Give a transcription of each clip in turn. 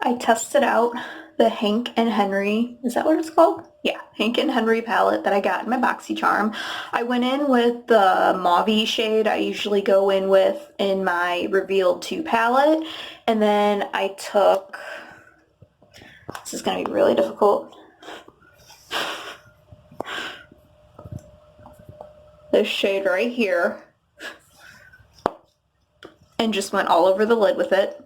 I tested out the Hank and Henry, is that what it's called? Yeah, Hank and Henry palette that I got in my BoxyCharm. I went in with the mauve shade I usually go in with in my Revealed 2 palette, and then I took, this is going to be really difficult, this shade right here, and just went all over the lid with it.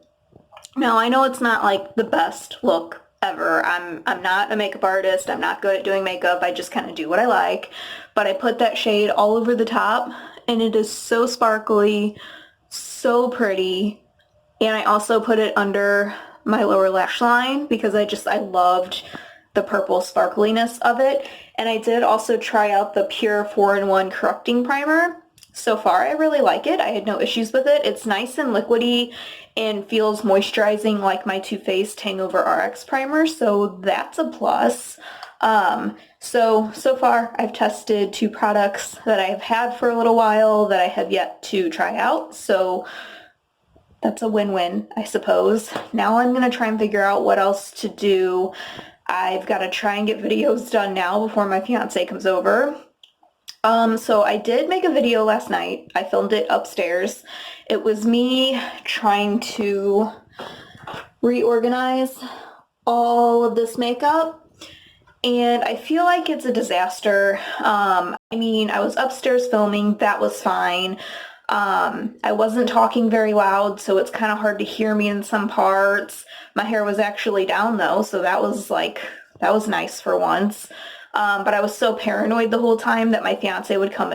Now, I know it's not like the best look ever. I'm not a makeup artist. I'm not good at doing makeup. I just kind of do what I like. But I put that shade all over the top, and it is so sparkly, so pretty. And I also put it under my lower lash line because I loved the purple sparkliness of it. And I did also try out the Pure 4-in-1 Correcting Primer. So far, I really like it. I had no issues with it. It's nice and liquidy and feels moisturizing like my Too Faced Hangover RX primer, so that's a plus. So far, I've tested 2 products that I've had for a little while that I have yet to try out, so that's a win-win, I suppose. Now I'm going to try and figure out what else to do. I've got to try and get videos done now before my fiance comes over. So I did make a video last night. I filmed it upstairs. It was me trying to reorganize all of this makeup, and I feel like it's a disaster. I mean, I was upstairs filming, that was fine. I wasn't talking very loud, so it's kind of hard to hear me in some parts. My hair was actually down though, so that was nice for once. But I was so paranoid the whole time that my fiance would come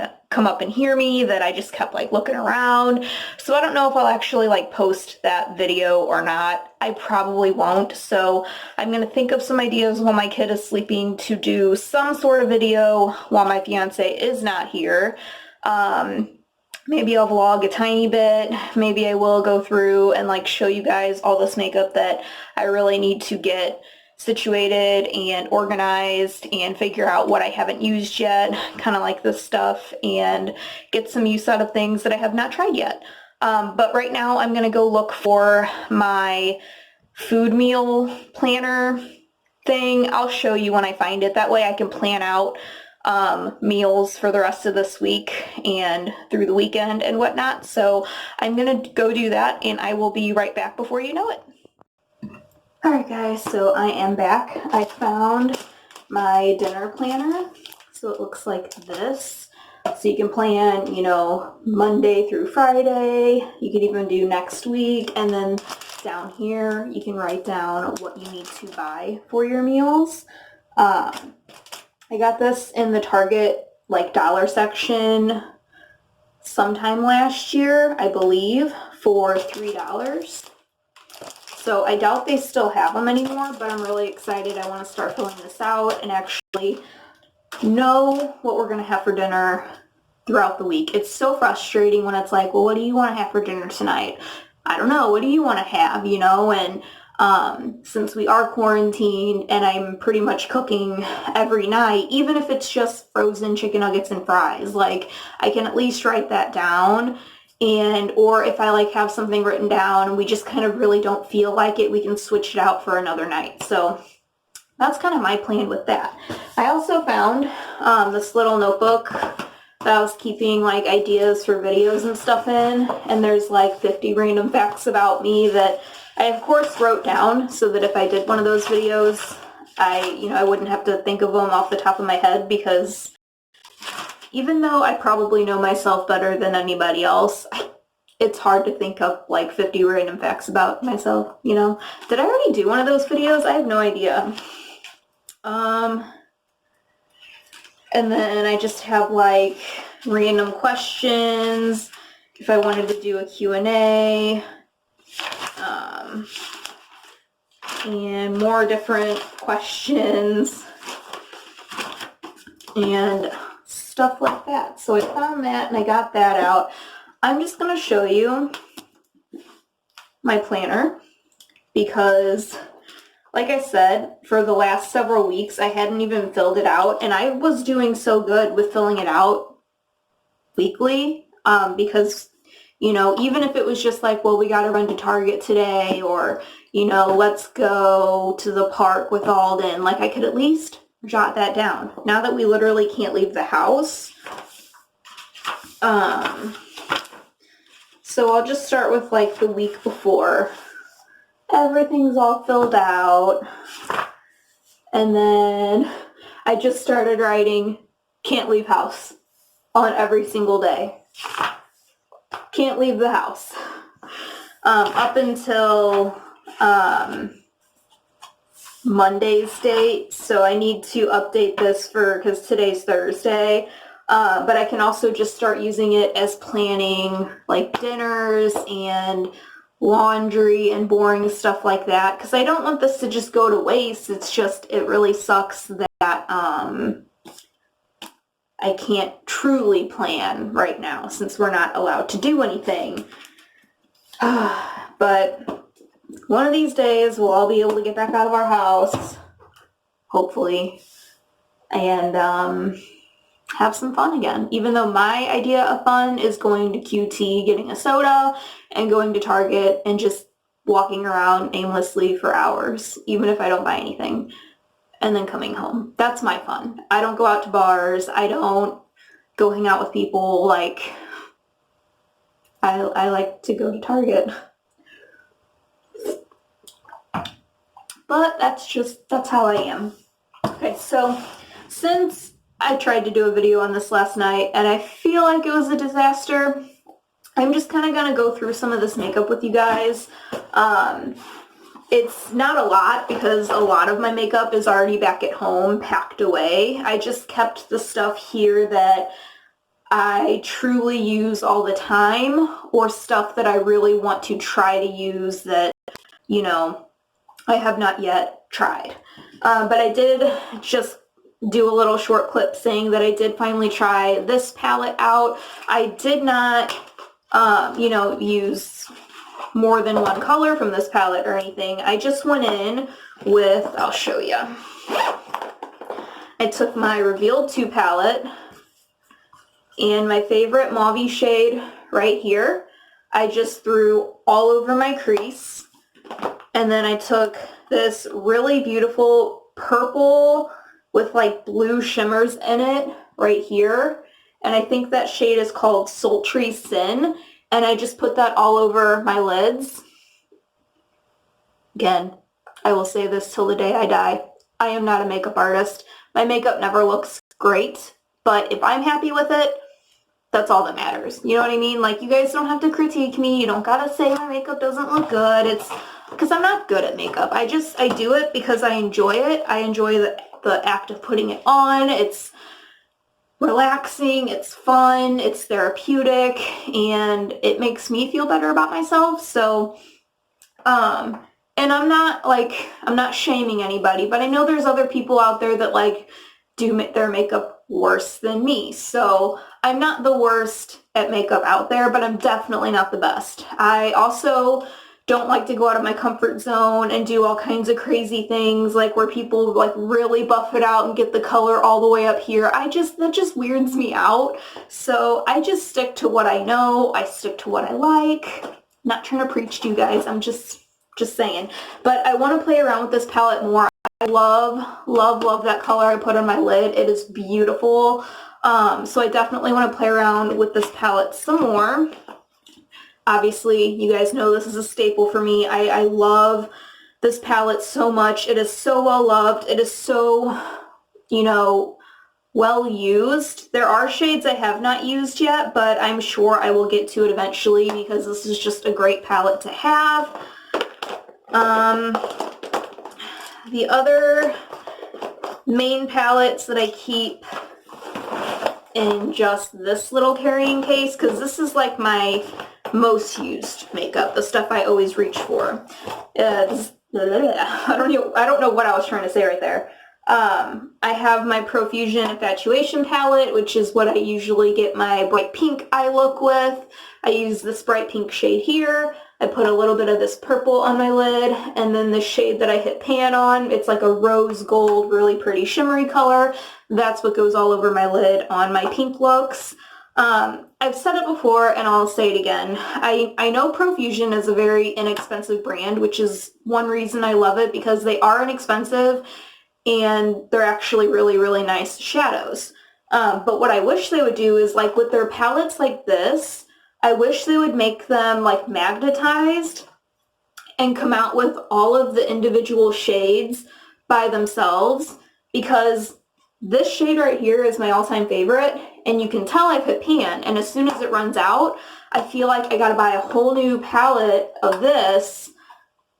up and hear me that I just kept like looking around. So I don't know if I'll actually like post that video or not. I probably won't. So I'm going to think of some ideas while my kid is sleeping to do some sort of video while my fiance is not here. Maybe I'll vlog a tiny bit. Maybe I will go through and like show you guys all this makeup that I really need to get situated and organized and figure out what I haven't used yet, kind of like this stuff, and get some use out of things that I have not tried yet. But right now I'm gonna go look for my food meal planner thing. I'll show you when I find it. That way I can plan out meals for the rest of this week and through the weekend and whatnot. So I'm gonna go do that, and I will be right back before you know it. Alright guys, so I am back. I found my dinner planner. So it looks like this. So you can plan, you know, Monday through Friday. You can even do next week. And then down here, you can write down what you need to buy for your meals. I got this in the Target, like, dollar section sometime last year, I believe, for $3. So I doubt they still have them anymore, but I'm really excited. I want to start filling this out and actually know what we're going to have for dinner throughout the week. It's so frustrating when it's like, well, what do you want to have for dinner tonight? I don't know. What do you want to have, you know? And since we are quarantined and I'm pretty much cooking every night, even if it's just frozen chicken nuggets and fries, like I can at least write that down. And or if I like have something written down and we just kind of really don't feel like it, we can switch it out for another night. So that's kind of my plan with that. I also found this little notebook that I was keeping like ideas for videos and stuff in, and there's like 50 random facts about me that I of course wrote down so that if I did one of those videos, I wouldn't have to think of them off the top of my head, because even though I probably know myself better than anybody else, it's hard to think of like 50 random facts about myself, you know? Did I already do one of those videos? I have no idea. And then I just have like random questions if I wanted to do a Q&A, and more different questions and stuff like that. So I found that and I got that out. I'm just going to show you my planner because, like I said, for the last several weeks I hadn't even filled it out, and I was doing so good with filling it out weekly because, you know, even if it was just like, well, we got to run to Target today, or, you know, let's go to the park with Alden. Like, I could at least jot that down. Now that we literally can't leave the house, so I'll just start with like the week before. Everything's all filled out. And then I just started writing can't leave house on every single day. Can't leave the house. Up until Monday's date, so I need to update this because today's Thursday, but I can also just start using it as planning like dinners and laundry and boring stuff like that, because I don't want this to just go to waste. It's just, it really sucks that I can't truly plan right now since we're not allowed to do anything. But one of these days we'll all be able to get back out of our house, hopefully, and have some fun again. Even though my idea of fun is going to QT, getting a soda, and going to Target and just walking around aimlessly for hours, even if I don't buy anything, and then coming home. That's my fun. I don't go out to bars. I don't go hang out with people. Like, I like to go to Target. But that's how I am. Okay, so since I tried to do a video on this last night and I feel like it was a disaster, I'm just kind of going to go through some of this makeup with you guys. It's not a lot because a lot of my makeup is already back at home, packed away. I just kept the stuff here that I truly use all the time, or stuff that I really want to try to use that, you know, I have not yet tried. But I did just do a little short clip saying that I did finally try this palette out. I did not, you know, use more than one color from this palette or anything. I just went in with, I'll show you. I took my Reveal 2 palette and my favorite mauve shade right here. I just threw all over my crease. And then I took this really beautiful purple with like blue shimmers in it right here. And I think that shade is called Sultry Sin. And I just put that all over my lids. Again, I will say this till the day I die. I am not a makeup artist. My makeup never looks great. But if I'm happy with it, that's all that matters. You know what I mean? Like, you guys don't have to critique me. You don't gotta say my makeup doesn't look good. It's because I'm not good at makeup. I do it because I enjoy it. I enjoy the act of putting it on. It's relaxing, it's fun, it's therapeutic, and it makes me feel better about myself. So, and I'm not shaming anybody, but I know there's other people out there that like do their makeup worse than me. So I'm not the worst at makeup out there, but I'm definitely not the best. I also don't like to go out of my comfort zone and do all kinds of crazy things, like where people like really buff it out and get the color all the way up here. That just weirds me out. So I just stick to what I know. I stick to what I like. I'm not trying to preach to you guys. I'm just saying. But I want to play around with this palette more. I love that color I put on my lid. It is beautiful. So I definitely want to play around with this palette some more. Obviously, you guys know this is a staple for me. I love this palette so much. It is so well loved. It is so, you know, well used. There are shades I have not used yet, but I'm sure I will get to it eventually because this is just a great palette to have. The other main palettes that I keep in just this little carrying case, because this is like my most used makeup, the stuff I always reach for. I don't know what I was trying to say right there. I have my Profusion Infatuation palette, which is what I usually get my bright pink eye look with. I use this bright pink shade here. I put a little bit of this purple on my lid, and then the shade that I hit pan on, it's like a rose gold, really pretty shimmery color. That's what goes all over my lid on my pink looks. I've said it before and I'll say it again. I know Profusion is a very inexpensive brand, which is one reason I love it, because they are inexpensive and they're actually really, really nice shadows. But what I wish they would do is, like with their palettes like this, I wish they would make them like magnetized and come out with all of the individual shades by themselves, because this shade right here is my all-time favorite, and you can tell I've hit pan, and as soon as it runs out, I feel like I gotta buy a whole new palette of this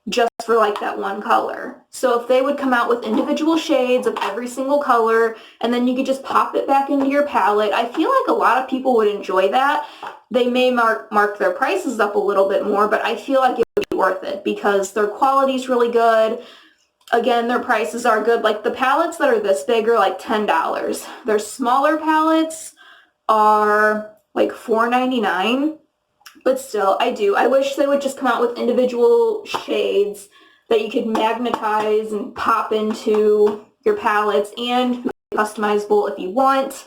just for like that one color. So if they would come out with individual shades of every single color, and then you could just pop it back into your palette, I feel like a lot of people would enjoy that. They may mark their prices up a little bit more, but I feel like it would be worth it because their quality is really good. Again, their prices are good. Like the palettes that are this big are like $10. Their smaller palettes are like $4.99. But still, I wish they would just come out with individual shades that you could magnetize and pop into your palettes and customizable if you want.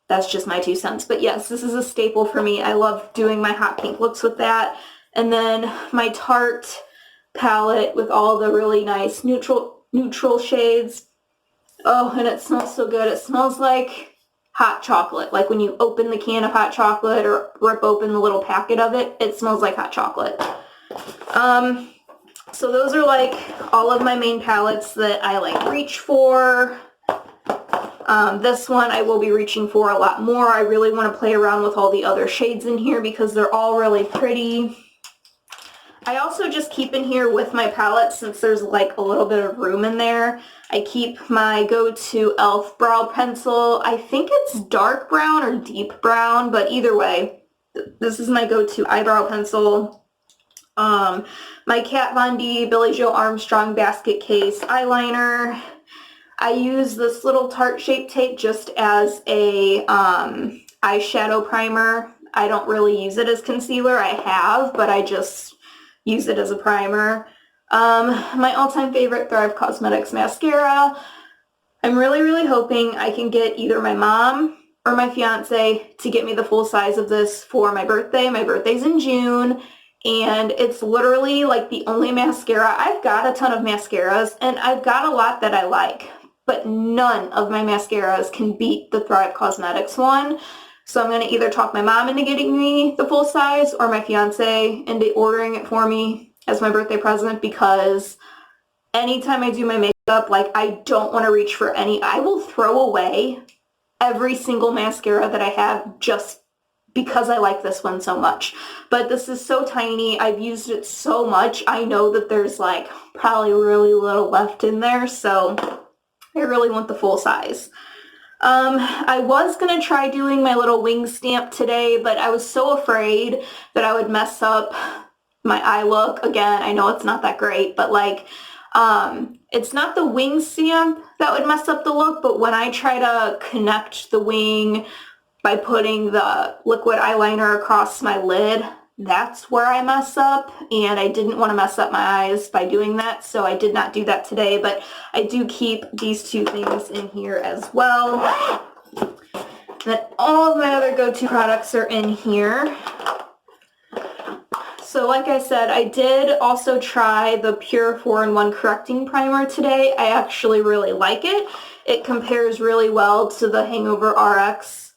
That's just my 2 cents. But yes, this is a staple for me. I love doing my hot pink looks with that. And then my Tarte palette with all the really nice neutral shades. Oh, and it smells so good. It smells like hot chocolate. Like when you open the can of hot chocolate or rip open the little packet of it, it smells like hot chocolate. So those are like all of my main palettes that I like reach for. This one I will be reaching for a lot more. I really want to play around with all the other shades in here because they're all really pretty. I also just keep in here with my palette, since there's like a little bit of room in there, I keep my go-to e.l.f. brow pencil. I think it's dark brown or deep brown, but either way, this is my go-to eyebrow pencil. My Kat Von D Billie Joe Armstrong basket case eyeliner. I use this little Tarte Shape Tape just as a eyeshadow primer. I don't really use it as concealer. I have, but I just use it as a primer. My all-time favorite Thrive Causemetics mascara. I'm really, really hoping I can get either my mom or my fiance to get me the full size of this for my birthday. My birthday's in June, and it's literally like the only mascara. I've got a ton of mascaras, and I've got a lot that I like, but none of my mascaras can beat the Thrive Causemetics one. So I'm going to either talk my mom into getting me the full size or my fiance into ordering it for me as my birthday present, because anytime I do my makeup, like I don't want to reach for any. I will throw away every single mascara that I have just because I like this one so much. But this is so tiny. I've used it so much. I know that there's like probably really little left in there, so I really want the full size. I was going to try doing my little wing stamp today, but I was so afraid that I would mess up my eye look. Again, I know it's not that great, but like, it's not the wing stamp that would mess up the look, but when I try to connect the wing by putting the liquid eyeliner across my lid, that's where I mess up, and I didn't want to mess up my eyes by doing that, so I did not do that today, but I do keep these 2 things in here as well. Then all of my other go-to products are in here. So like I said, I did also try the Pure 4-in-1 Correcting Primer today. I actually really like it. It compares really well to the Hangover RX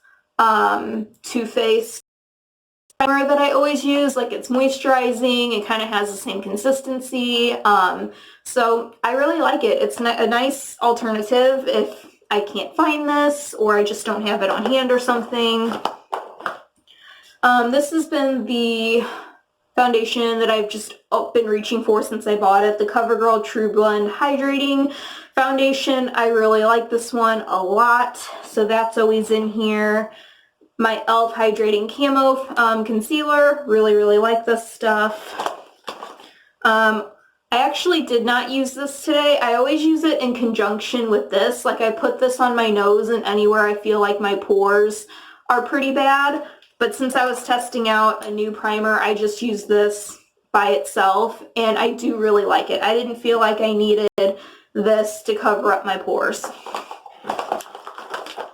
Too Faced primer that I always use. Like, it's moisturizing, it kind of has the same consistency, so I really like it. It's a nice alternative if I can't find this or I just don't have it on hand or something. This has been the foundation that I've just been reaching for since I bought it, the CoverGirl True Blend Hydrating Foundation. I really like this one a lot, so that's always in here. My e.l.f. Hydrating Camo Concealer. Really, really like this stuff. I actually did not use this today. I always use it in conjunction with this. Like, I put this on my nose and anywhere I feel like my pores are pretty bad. But since I was testing out a new primer, I just used this by itself, and I do really like it. I didn't feel like I needed this to cover up my pores.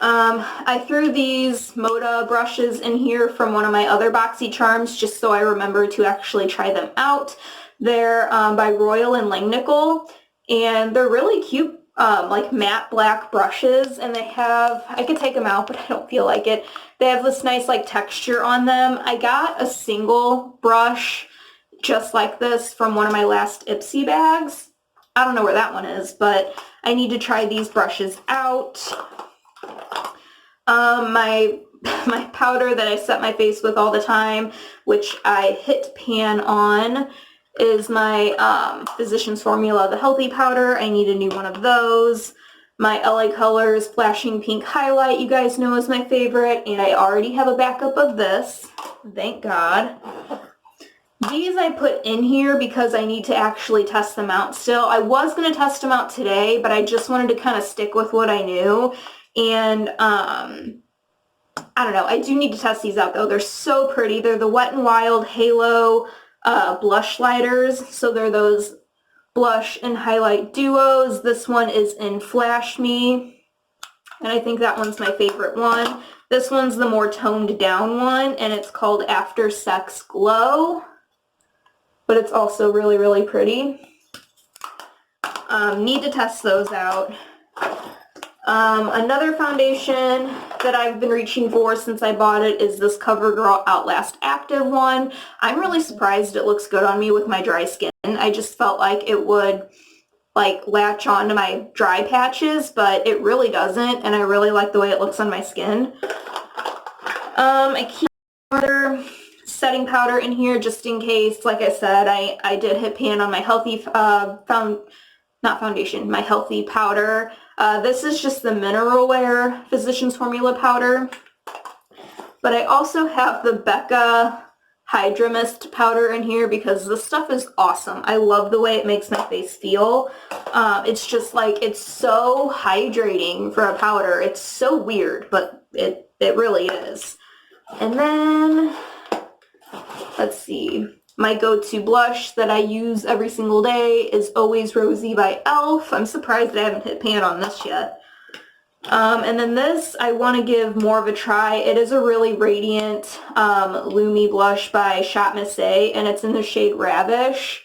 I threw these Moda brushes in here from one of my other BoxyCharms just so I remember to actually try them out. They're by Royal and Langnickel, and they're really cute, like matte black brushes, and they have, I could take them out, but I don't feel like it. They have this nice like texture on them. I got a single brush just like this from one of my last Ipsy bags. I don't know where that one is, but I need to try these brushes out. My powder that I set my face with all the time, which I hit pan on, is my Physicians Formula, the Healthy Powder. I need a new one of those. My LA Colors Flashing Pink Highlight, you guys know, is my favorite, and I already have a backup of this. Thank God. These I put in here because I need to actually test them out still. I was going to test them out today, but I just wanted to kind of stick with what I knew. And I don't know. I do need to test these out though. They're so pretty. They're the Wet n Wild Halo blush lighters. So they're those blush and highlight duos. This one is in Flash Me, and I think that one's my favorite one. This one's the more toned down one, and it's called After Sex Glow, but it's also really, really pretty. Need to test those out. Another foundation that I've been reaching for since I bought it is this CoverGirl Outlast Active one. I'm really surprised it looks good on me with my dry skin. I just felt like it would like latch on to my dry patches, but it really doesn't, and I really like the way it looks on my skin. I keep another setting powder in here just in case. Like I said, I did hit pan on my healthy my healthy powder. This is just the Mineral Wear Physicians Formula powder. But I also have the Becca Hydra Mist powder in here because this stuff is awesome. I love the way it makes my face feel. It's just like, it's so hydrating for a powder. It's so weird, but it really is. And then, let's see. My go-to blush that I use every single day is Always Rosy by e.l.f. I'm surprised I haven't hit pan on this yet. And then this, I want to give more of a try. It is a really radiant Lumi blush by Shop Miss A, and it's in the shade Ravish.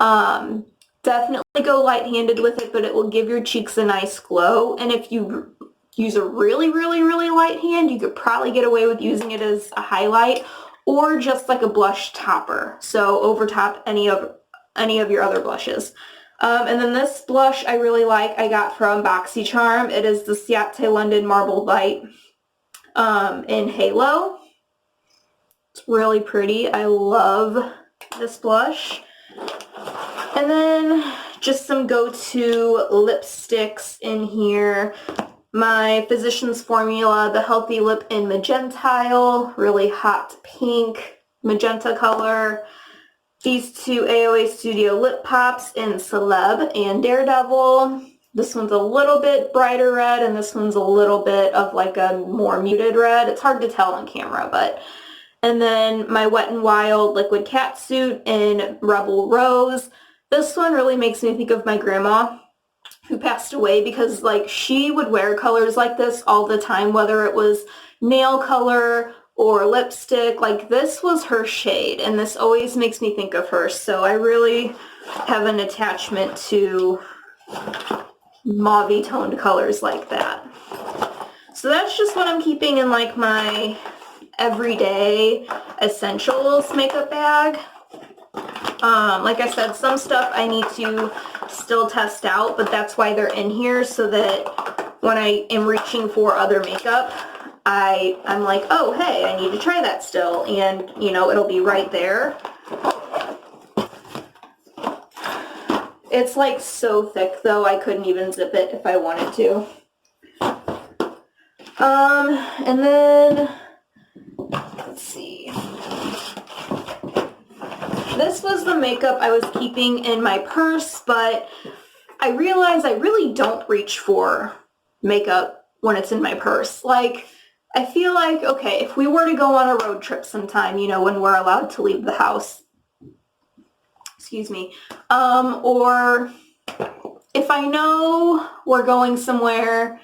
Definitely go light-handed with it, but it will give your cheeks a nice glow. And if you use a really, really, really light hand, you could probably get away with using it as a highlight, or just like a blush topper, so over top any of your other blushes. And then this blush I really like, I got from BoxyCharm. It is the Ciate London Marble Light in Halo. It's really pretty. I love this blush. And then just some go-to lipsticks in here. My Physicians Formula, the Healthy Lip in Magentile, really hot pink magenta color. These two AOA Studio Lip Pops in Celeb and Daredevil. This one's a little bit brighter red, and this one's a little bit of like a more muted red. It's hard to tell on camera, but. And then my Wet n Wild Liquid Catsuit in Rebel Rose. This one really makes me think of my grandma, who passed away, because like she would wear colors like this all the time, whether it was nail color or lipstick. Like this was her shade, and this always makes me think of her. So I really have an attachment to mauve toned colors like that. So that's just what I'm keeping in like my everyday essentials makeup bag. Like I said, some stuff I need to still test out, but that's why they're in here, so that when I am reaching for other makeup, I'm like, oh, hey, I need to try that still, and, you know, it'll be right there. It's, like, so thick, though, I couldn't even zip it if I wanted to. And then, let's see. This was the makeup I was keeping in my purse, but I realized I really don't reach for makeup when it's in my purse. Like, I feel like, okay, if we were to go on a road trip sometime, you know, when we're allowed to leave the house, excuse me, or if I know we're going somewhere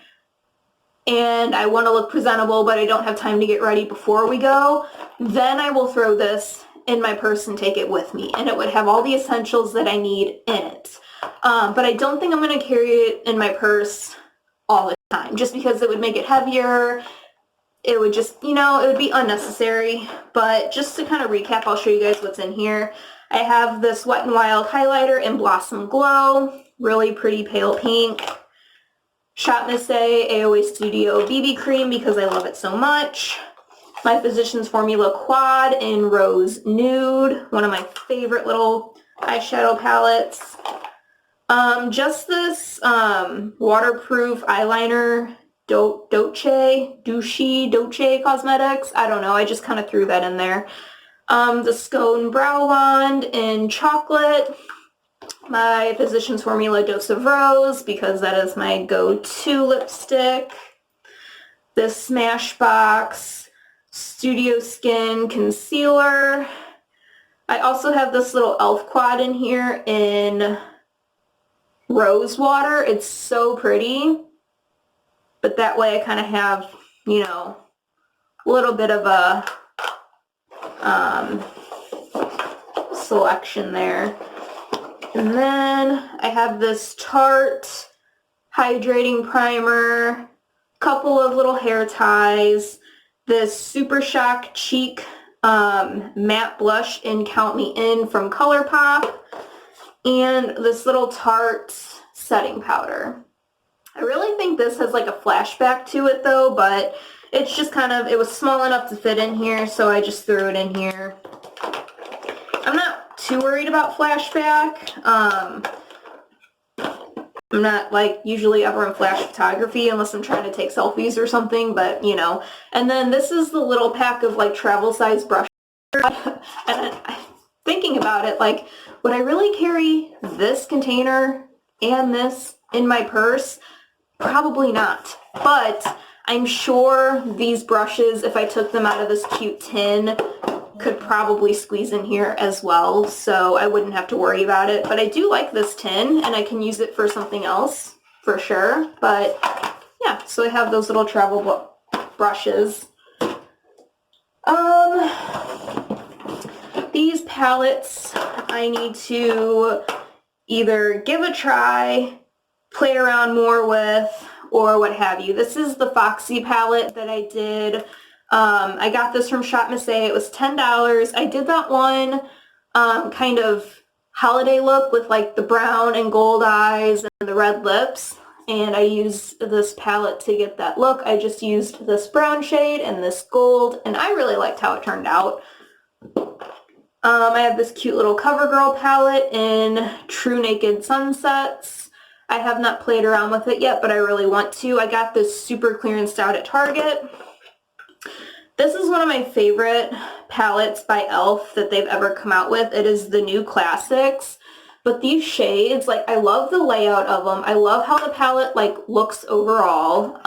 and I want to look presentable, but I don't have time to get ready before we go, then I will throw this in my purse and take it with me, and it would have all the essentials that I need in it. But I don't think I'm going to carry it in my purse all the time, just because it would make it heavier. It would just, it would be unnecessary. But just to kind of recap, I'll show you guys what's in here. I have this Wet n Wild highlighter in Blossom Glow, really pretty pale pink. Shop Miss A AOA Studio BB Cream because I love it so much. My Physicians Formula Quad in Rose Nude, one of my favorite little eyeshadow palettes. Just this waterproof eyeliner, Dolce Cosmetics. I don't know, I just kind of threw that in there. The Scone Brow Wand in Chocolate. My Physicians Formula Dose of Rose because that is my go-to lipstick. This Smashbox Studio Skin Concealer. I also have this little e.l.f. quad in here in Rose Water. It's so pretty. But that way I kind of have, a little bit of a selection there. And then I have this Tarte Hydrating Primer, couple of little hair ties, this Super Shock Cheek Matte Blush in Count Me In from ColourPop, and this little Tarte setting powder. I really think this has like a flashback to it though, but it's just it was small enough to fit in here, so I just threw it in here. I'm not too worried about flashback. I'm not usually ever in flash photography unless I'm trying to take selfies or something, but And then this is the little pack of travel size brushes. And thinking about it, would I really carry this container and this in my purse? Probably not. But I'm sure these brushes, if I took them out of this cute tin, could probably squeeze in here as well, so I wouldn't have to worry about it. But I do like this tin, and I can use it for something else, for sure. But, yeah, so I have those little travel brushes. These palettes I need to either give a try, play around more with, or what have you. This is the Foxy palette that I did. I got this from Shop Miss A. It was $10. I did that one kind of holiday look with the brown and gold eyes and the red lips. And I used this palette to get that look. I just used this brown shade and this gold, and I really liked how it turned out. I have this cute little CoverGirl palette in True Naked Sunsets. I have not played around with it yet, but I really want to. I got this super clearanced out at Target. This is one of my favorite palettes by e.l.f. that they've ever come out with. It is the New Classics. But these shades, I love the layout of them. I love how the palette, looks overall.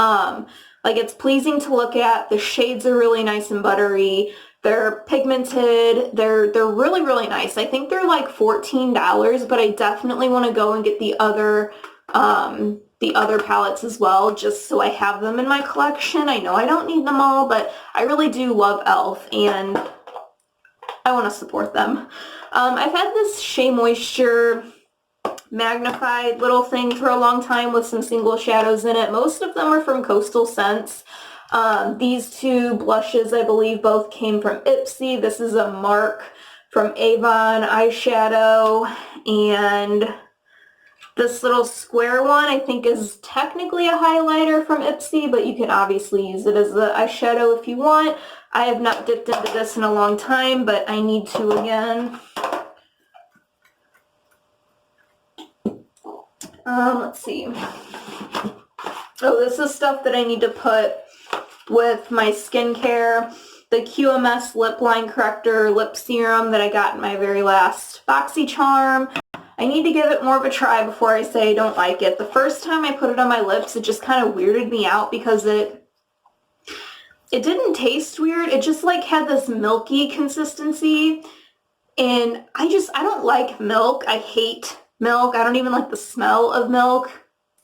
It's pleasing to look at. The shades are really nice and buttery. They're pigmented. They're really, really nice. I think they're $14, but I definitely want to go and get the other palettes as well, just so I have them in my collection. I know I don't need them all, but I really do love e.l.f. and I want to support them. I've had this Shea Moisture magnified little thing for a long time with some single shadows in it. Most of them are from Coastal Scents. These two blushes, I believe, both came from Ipsy. This is a Mark from Avon eyeshadow, and this little square one I think is technically a highlighter from Ipsy, but you can obviously use it as the eyeshadow if you want. I have not dipped into this in a long time, but I need to again. Let's see. Oh, this is stuff that I need to put with my skincare. The QMS Lip Line Corrector Lip Serum that I got in my very last BoxyCharm. I need to give it more of a try before I say I don't like it. The first time I put it on my lips, it just kind of weirded me out because it didn't taste weird. It just had this milky consistency. And I don't like milk. I hate milk. I don't even like the smell of milk.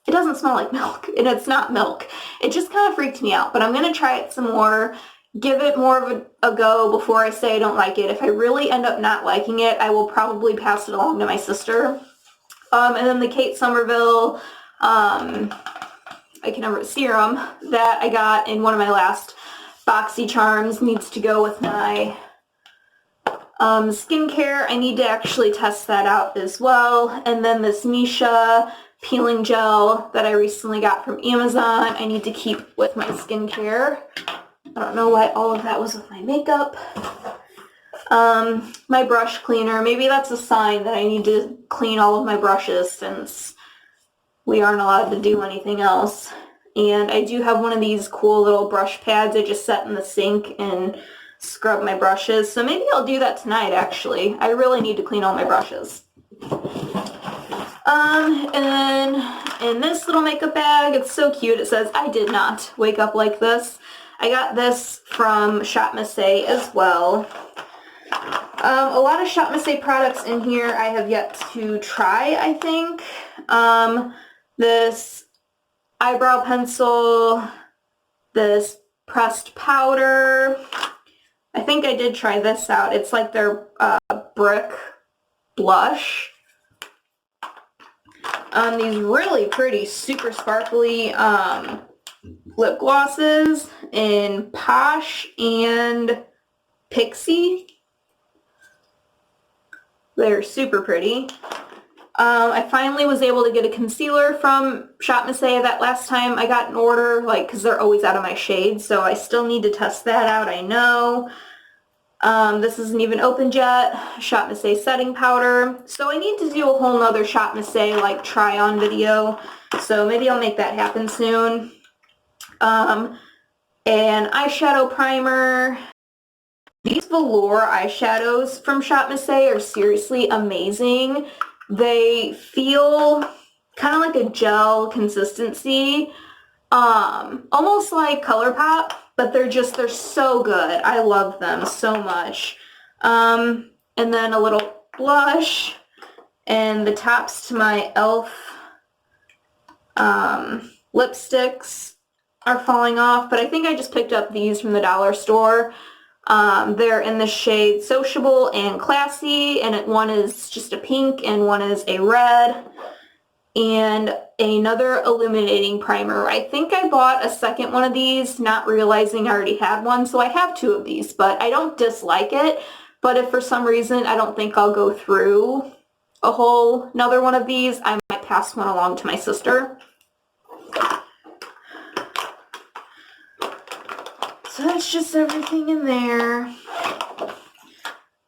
it doesn't smell like milk, and it's not milk. It just kind of freaked me out, but I'm going to try it some more, give it more of a go before I say I don't like it. If I really end up not liking it, I will probably pass it along to my sister. And then the Kate Somerville, serum that I got in one of my last BoxyCharms needs to go with my skincare. I need to actually test that out as well. And then this Misha peeling gel that I recently got from Amazon, I need to keep with my skincare. I don't know why all of that was with my makeup. My brush cleaner, maybe that's a sign that I need to clean all of my brushes since we aren't allowed to do anything else. And I do have one of these cool little brush pads I just set in the sink and scrub my brushes. So maybe I'll do that tonight, actually. I really need to clean all my brushes. And then in this little makeup bag, it's so cute. It says, "I did not wake up like this." I got this from Shop Massé as well. A lot of Shop Massé products in here I have yet to try, I think. This eyebrow pencil, this pressed powder. I think I did try this out. It's like their brick blush. These really pretty, super sparkly lip glosses in Posh and Pixie. They're super pretty. I finally was able to get a concealer from Shop Massé that last time I got an order, because they're always out of my shades, so I still need to test that out, I know. This isn't even opened yet. Shop Massé setting powder. So I need to do a whole nother Shop Massé, try-on video, so maybe I'll make that happen soon. An eyeshadow primer. These velour eyeshadows from Shop Massé are seriously amazing. They feel kind of like a gel consistency, almost like ColourPop, but they're so good. I love them so much. And then a little blush, and the tops to my e.l.f. Lipsticks are falling off, but I think I just picked up these from the dollar store. They're in the shade Sociable and Classy, and one is just a pink and one is a red. And another illuminating primer. I think I bought a second one of these, not realizing I already had one, so I have two of these, but I don't dislike it. But if for some reason I don't think I'll go through a whole another one of these, I might pass one along to my sister. So that's just everything in there.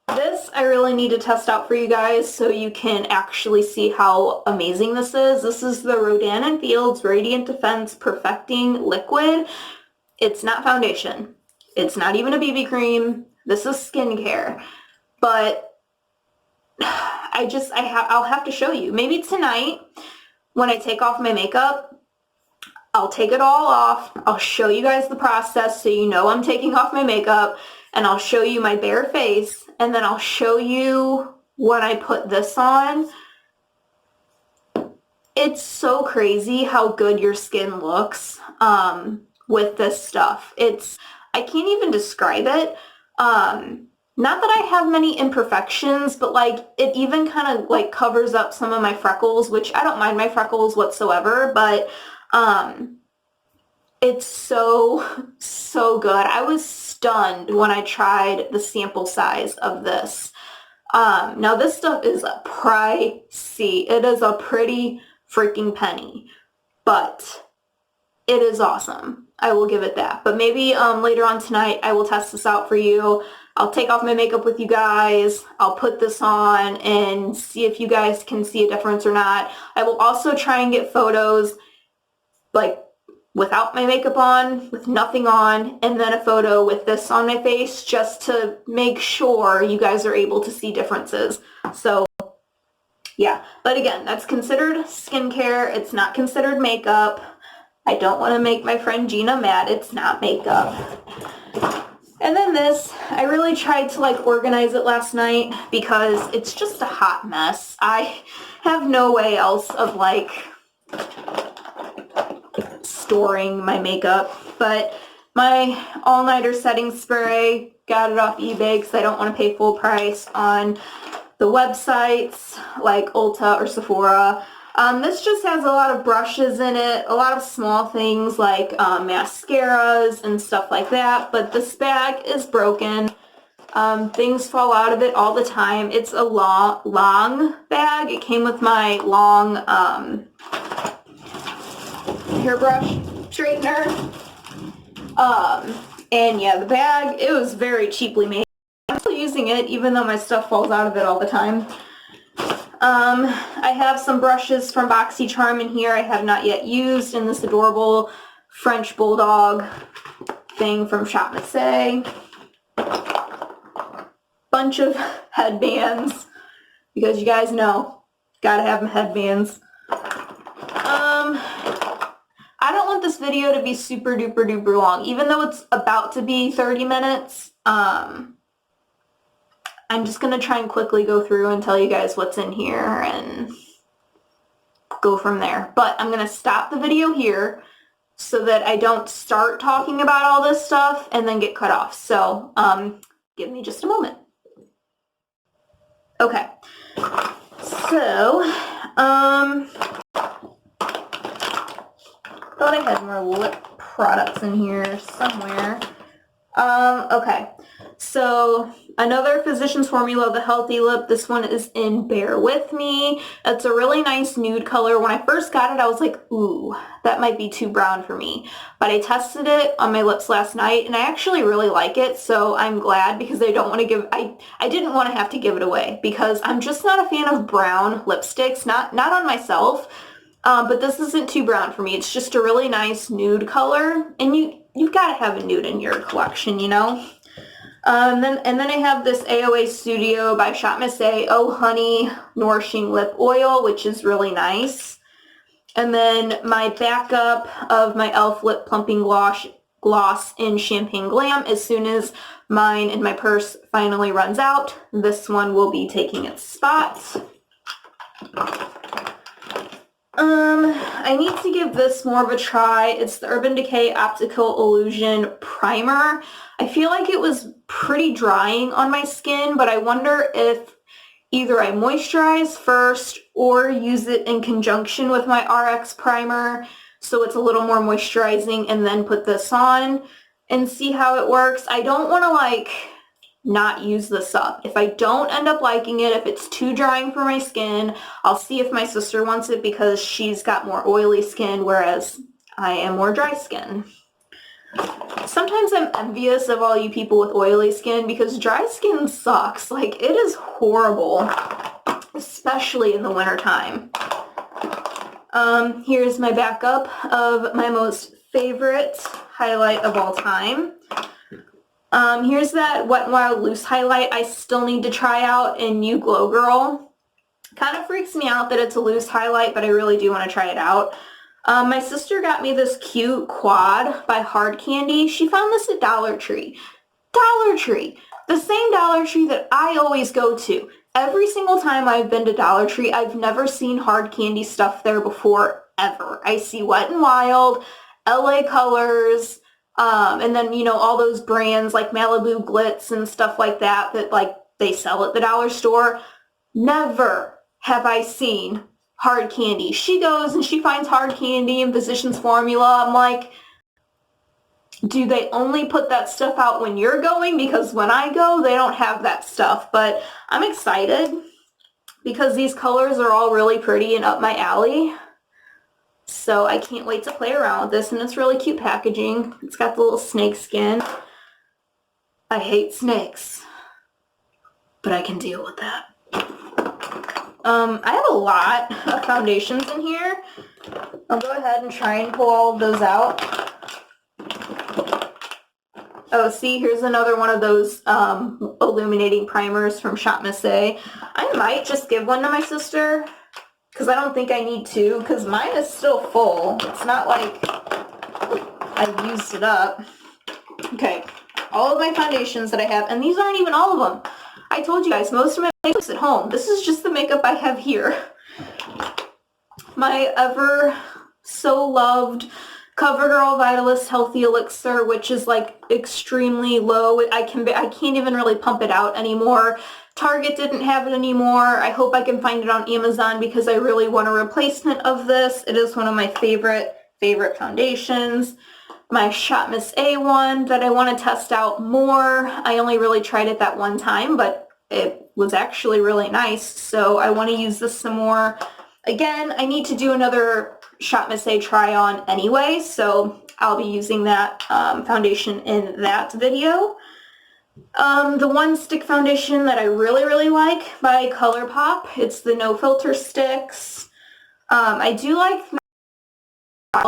This I really need to test out for you guys so you can actually see how amazing this is. This is the Rodan & Fields Radiant Defense Perfecting Liquid. It's not foundation. It's not even a BB cream. This is skincare. But I'll have to show you. Maybe tonight when I take off my makeup, I'll take it all off. I'll show you guys the process so you know I'm taking off my makeup, and I'll show you my bare face, and then I'll show you when I put this on. It's so crazy how good your skin looks with this stuff. I can't even describe it. Not that I have many imperfections, but it even kind of covers up some of my freckles, which I don't mind my freckles whatsoever, but it's so good. I was stunned when I tried the sample size of this. Now this stuff is pricey. It is a pretty freaking penny, but it is awesome. I will give it that. But maybe later on tonight I will test this out for you. I'll take off my makeup with you guys. I'll put this on and see if you guys can see a difference or not. I will also try and get photos without my makeup on, with nothing on, and then a photo with this on my face just to make sure you guys are able to see differences. So yeah, but again, that's considered skincare. It's not considered makeup. I don't want to make my friend Gina mad. It's not makeup. And then this, I really tried to organize it last night because it's just a hot mess. I have no way else of storing my makeup. But my all-nighter setting spray, got it off eBay because I don't want to pay full price on the websites like Ulta or Sephora. This just has a lot of brushes in it, a lot of small things like mascaras and stuff like that, but this bag is broken. Things fall out of it all the time. It's a long bag. It came with my long hairbrush straightener. And yeah, the bag, it was very cheaply made. I'm still using it even though my stuff falls out of it all the time. I have some brushes from BoxyCharm in here I have not yet used, and this adorable French Bulldog thing from Shop Massé. Bunch of headbands, because you guys know, gotta have them headbands. I don't want this video to be super duper duper long, even though it's about to be 30 minutes. I'm just going to try and quickly go through and tell you guys what's in here and go from there. But I'm going to stop the video here so that I don't start talking about all this stuff and then get cut off. So give me just a moment. Okay. So, thought I had more lip products in here somewhere. Okay. So another Physicians Formula, the Healthy Lip. This one is in Bear With Me. It's a really nice nude color. When I first got it, I was like, ooh, that might be too brown for me. But I tested it on my lips last night, and I actually really like it. So I'm glad, because I don't want to give, I didn't want to have to give it away, because I'm just not a fan of brown lipsticks, not on myself. But this isn't too brown for me. It's just a really nice nude color, and you've got to have a nude in your collection, you know? And then I have this AOA Studio by Shop Massé Oh Honey Nourishing Lip Oil, which is really nice. And then my backup of my e.l.f. Lip Plumping Gloss in Champagne Glam. As soon as mine in my purse finally runs out, this one will be taking its spot. I need to give this more of a try. It's the Urban Decay Optical Illusion Primer. I feel like it was pretty drying on my skin, but I wonder if either I moisturize first or use it in conjunction with my RX primer so it's a little more moisturizing, and then put this on and see how it works. I don't want to like not use this up. If I don't end up liking it, if it's too drying for my skin, I'll see if my sister wants it, because she's got more oily skin, whereas I am more dry skin. Sometimes I'm envious of all you people with oily skin, because dry skin sucks. Like, it is horrible, especially in the wintertime. Here's my backup of my most favorite highlight of all time. Here's that Wet n Wild Loose highlight I still need to try out in New Glow Girl. Kind of freaks me out that it's a loose highlight, but I really do want to try it out. My sister got me this cute quad by Hard Candy. She found this at Dollar Tree. Dollar Tree! The same Dollar Tree that I always go to. Every single time I've been to Dollar Tree, I've never seen Hard Candy stuff there before, ever. I see Wet n Wild, LA Colors, and then, you know, all those brands like Malibu Glitz and stuff like that like they sell at the dollar store. Never have I seen Hard Candy. She goes and she finds Hard Candy and Physicians Formula. I'm like, do they only put that stuff out when you're going? Because when I go, they don't have that stuff. But I'm excited because these colors are all really pretty and up my alley. So I can't wait to play around with this, and it's really cute packaging. It's got the little snake skin. I hate snakes, but I can deal with that. I have a lot of foundations in here. I'll go ahead and try and pull all of those out. Oh, see, here's another one of those illuminating primers from Shop Massé. I might just give one to my sister, because I don't think I need to, because mine is still full. It's not like I've used it up. Okay, all of my foundations that I have, and these aren't even all of them. I told you guys, most of my makeup's at home. This is just the makeup I have here. my ever so loved CoverGirl Vitalist Healthy Elixir, which is like extremely low. I can't even really pump it out anymore. Target didn't have it anymore. I hope I can find it on Amazon because I really want a replacement of this. It is one of my favorite foundations. My Shop Miss A one that I want to test out more. I only really tried it that one time, but it was actually really nice, so I want to use this some more. Again, I need to do another Shop Miss A try on anyway, so I'll be using that foundation in that video. The one stick foundation that I really like by ColourPop, it's the No Filter Sticks. I do like the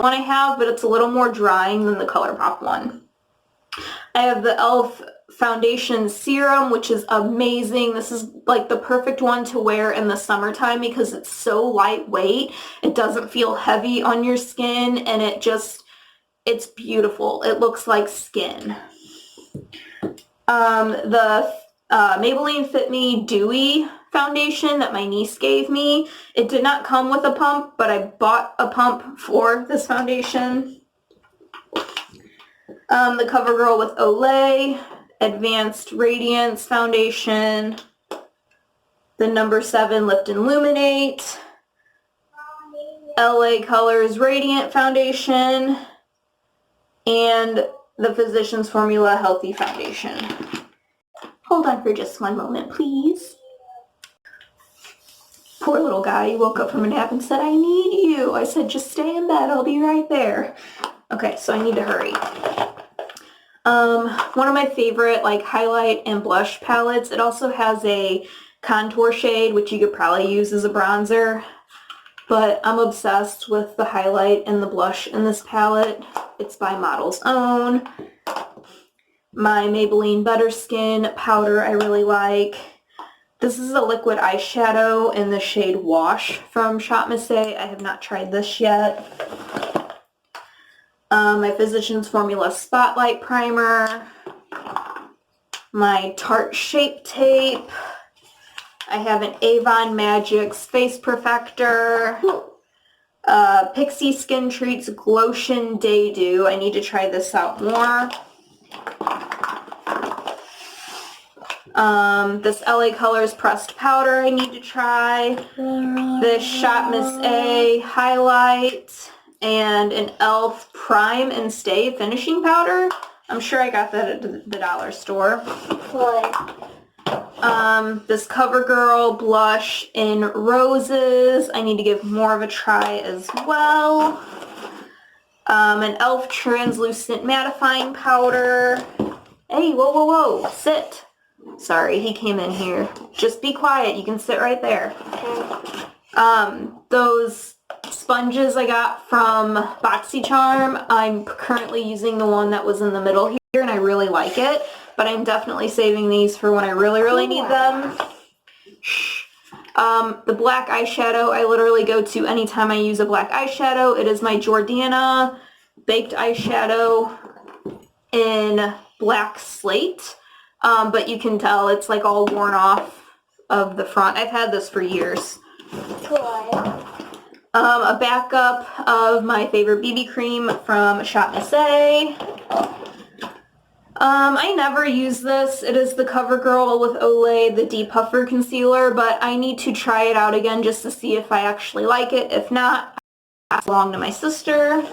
one I have, but it's a little more drying than the ColourPop one. I have the e.l.f. Foundation Serum, which is amazing. This is like the perfect one to wear in the summertime because it's so lightweight. It doesn't feel heavy on your skin, and it's beautiful. It looks like skin. The Maybelline Fit Me Dewy foundation that my niece gave me. It did not come with a pump, but I bought a pump for this foundation. The CoverGirl with Olay Advanced Radiance Foundation. The number 7 Lift and Illuminate. LA Colors Radiant Foundation. And the Physicians Formula Healthy Foundation. Hold on for just one moment, please. Poor little guy, he woke up from a nap and said, "I need you." I said, "Just stay in bed, I'll be right there." Okay, so I need to hurry. One of my favorite like highlight and blush palettes. It also has a contour shade, which you could probably use as a bronzer. But I'm obsessed with the highlight and the blush in this palette. It's by Model's Own. My Maybelline Butterskin powder I really like. This is a liquid eyeshadow in the shade Wash from Shop Miss A. I have not tried this yet. My Physicians Formula Spotlight Primer. My Tarte Shape Tape. I have an Avon Magix Face Perfector. Pixie Skin Treats Glotion Day Dew. I need to try this out more. This LA Colors Pressed Powder I need to try. This Shop Miss A Highlight. And an e.l.f. Prime and Stay Finishing Powder. I'm sure I got that at the dollar store. This CoverGirl Blush in Roses. I need to give more of a try as well. An e.l.f. Translucent Mattifying Powder. Hey, whoa, sit. Sorry, he came in here. Just be quiet, you can sit right there. Those sponges I got from BoxyCharm. I'm currently using the one that was in the middle here, and I really like it, but I'm definitely saving these for when I really need them. The black eyeshadow I literally go to anytime I use a black eyeshadow. It is my Jordana Baked Eyeshadow in Black Slate, but you can tell it's like all worn off of the front. I've had this for years. A backup of my favorite BB cream from Shop Miss A. I never use this. It is the CoverGirl with Olay, the Depuffer Concealer, but I need to try it out again just to see if I actually like it. If not, I pass along to my sister.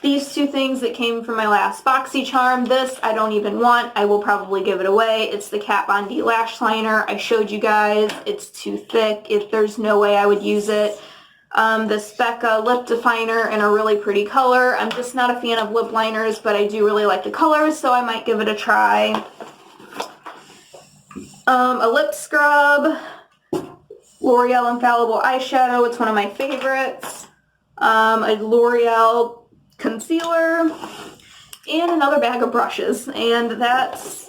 These two things that came from my last BoxyCharm. This I don't even want. I will probably give it away. It's the Kat Von D Lash Liner. I showed you guys. It's too thick. There's no way I would use it. This Becca Lip Definer in a really pretty color. I'm just not a fan of lip liners, but I do really like the colors, so I might give it a try. A lip scrub. L'Oreal Infallible Eyeshadow. It's one of my favorites. A L'Oreal concealer, and another bag of brushes, and that's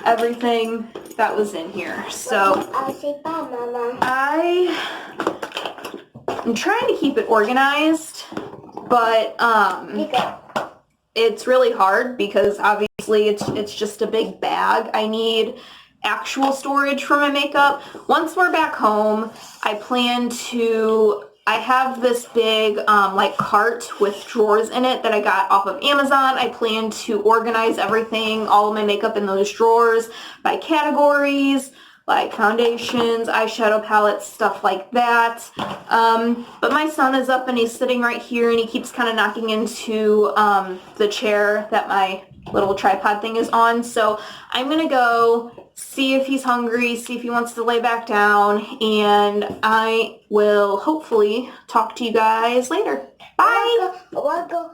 everything that was in here. So I'll say bye, Mama. I'm trying to keep it organized, but it's really hard because obviously it's just a big bag. I need actual storage for my makeup. Once we're back home, I have this big like cart with drawers in it that I got off of Amazon. I plan to organize everything, all of my makeup in those drawers by categories, like foundations, eyeshadow palettes, stuff like that. But my son is up and he's sitting right here and he keeps kind of knocking into the chair that my little tripod thing is on. So I'm gonna go see if he's hungry, see if he wants to lay back down, and I will hopefully talk to you guys later. Bye!